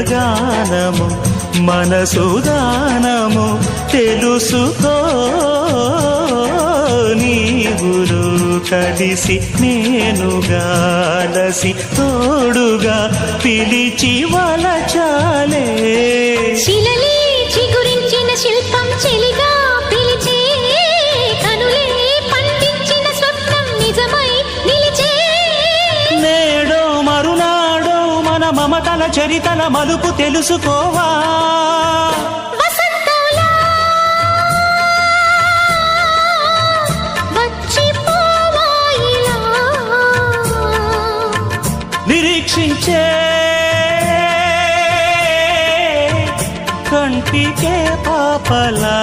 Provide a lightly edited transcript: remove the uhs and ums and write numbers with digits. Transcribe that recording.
గానము మనసుదానము తెలుసుకో నీవురు కలిసి నేనుగాలసి తోడుగా పిలిచి వలచాలే శిలలే చిగురించిన శిల్పం చెలిగా పిలిచే కనులే పండించిన స్వప్నం నిజమై నిలిచే నేడో మరునాడో మన మమతల చరితల మలుపు తెలుసుకోవా వసంతంలా వచ్చిపోవాయిలా నిరీక్షించే కంటికే పాపలా